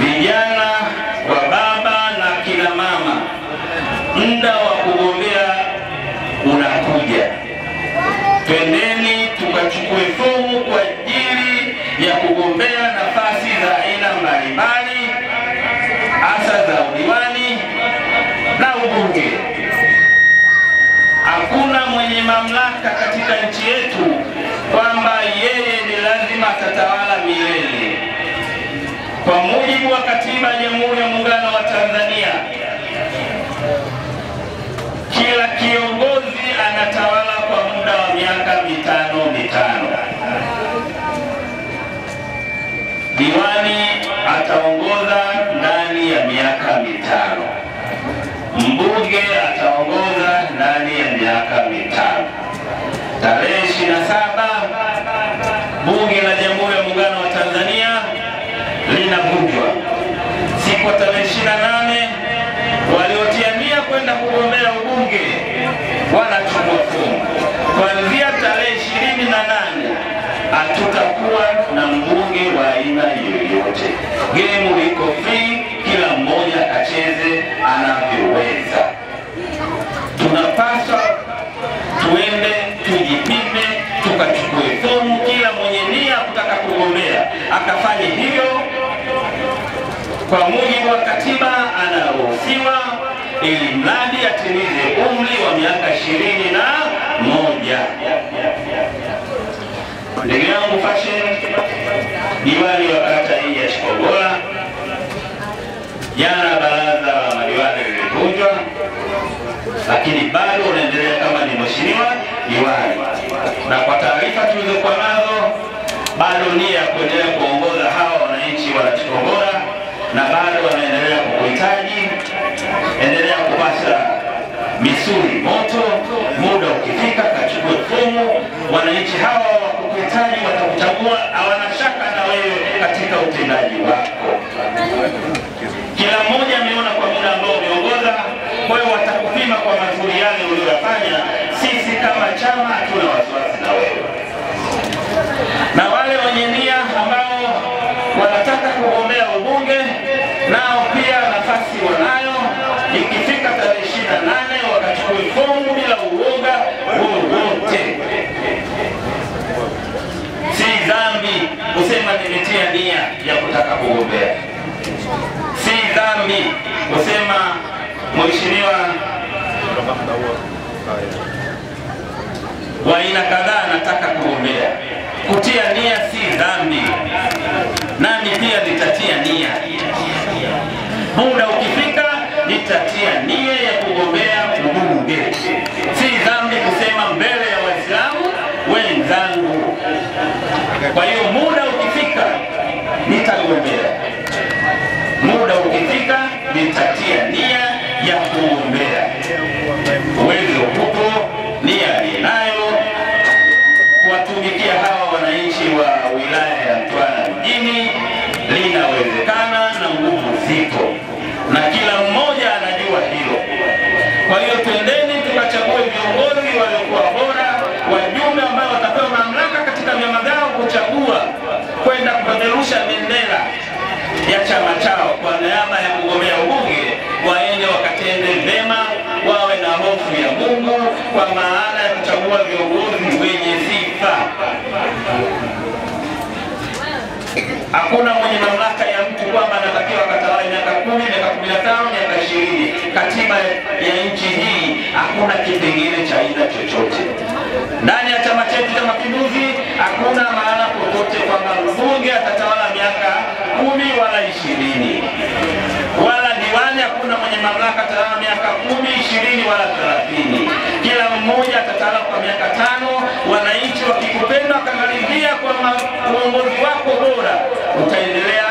vijana, wa baba na kina mama, muda wa kugombea unakuja. Twendeni tukachukue fomu kwa ajili ya kugombea nafasi za aina mbalimbali, hasa za udiwani na ubunge. Hakuna mwenye mamlaka katika nchi yetu kwamba yeye ni lazima atatawala milele. Kwa mujibu wa Katiba ya Jamhuri ya Muungano wa Tanzania, kila kiongozi anatawala kwa muda wa miaka mitano. Diwani ataongoza ndani ya miaka 5. Mbunge ataongoza ndani ya miaka 5. Tarehe 27 Bunge la Jamhuri ya Muungano wa Tanzania linavunjwa. Siku ya tarehe 28 waliotia nia kwenda kugombea ubunge wanachukua fomu. Kuanzia tarehe 28 hatutakuwa na mbunge wa aina yoyote. Game iko free, kila mmoja acheze anavyoweza. Tunapaswa tuende tujipime, tukachukue fomu. Kila mwenye nia kutaka kugombea akafanye hivyo. Kwa mujibu wa katiba anaruhusiwa, ili mradi atimize umri wa miaka 21. Ndugu yangu Fashion, diwani wa kata hii ya Chikogora, jana baraza la madiwani lilivunjwa, lakini bado unaendelea kama ni mheshimiwa diwani. Na kwa taarifa tulizokuwa nazo, bado nia ya kuendelea kuongoza hawa wananchi wa Chikogora, na bado wanaendelea kukuhitaji. Endelea kupasa misuli moto, muda ukifika kachukue fomu. Wananchi hawa wakukuhitaji, watakuchagua, hawana shaka na wewe katika utendaji wako. Kila mmoja ameona kwa muda ambao umeongoza, kwa hiyo watakupima kwa mazuri yale uliyofanya. Sisi kama chama hatuna wasiwasi na wewe. Na wale wenye nia ambao wanataka kugombea ubunge, nao pia nafasi wanayo. Ikifika tarehe 28 wakachukue fomu bila uoga wowote. Si dhambi kusema nimetia nia ya kutaka kugombea. Si dhambi kusema mheshimiwa wa aina kadhaa nataka kugombea. Kutia nia si dhambi. Nami pia nitatia nia. Muda ukifika nitatia nia ya kugombea ubunge. Si dhambi kusema mbele ya Waislamu wenzangu. Kwa hiyo muda ukifika nitagombea. Muda ukifika nitatia nia ya kugombea. Uwezo upo, nia ninayo kuwatumikia hawa wananchi wa wilaya ya Mtwara mjini. Linawezekana na nguvu zipo, na kila mmoja anajua hilo. Kwa hiyo twendeni tukachague viongozi waliokuwa bora, wajumbe ambao watapewa mamlaka katika vyama vyao kuchagua kwenda kupeperusha bendera ya chama chao kwa niaba ya kugombea ubunge. Waende wakatende vema, wawe na hofu ya Mungu, kwa maana ya kuchagua viongozi wenye sifa. Hakuna mwenye mamlaka ya mtu kwamba anatakiwa akatawale miaka 10, miaka 15, miaka 20. Katiba ya nchi hii hakuna kipengele cha aina chochote. Ndani ya chama chetu cha Mapinduzi hakuna mahala popote kwamba mbunge atatawala miaka 10 wala 20. Wala diwani hakuna mwenye mamlaka atatawala miaka 10, 20 wala 30. Kila mmoja atatawala kwa miaka 5. Wananchi wakikupenda wakamalizia kwa uongozi wako bora, utaendelea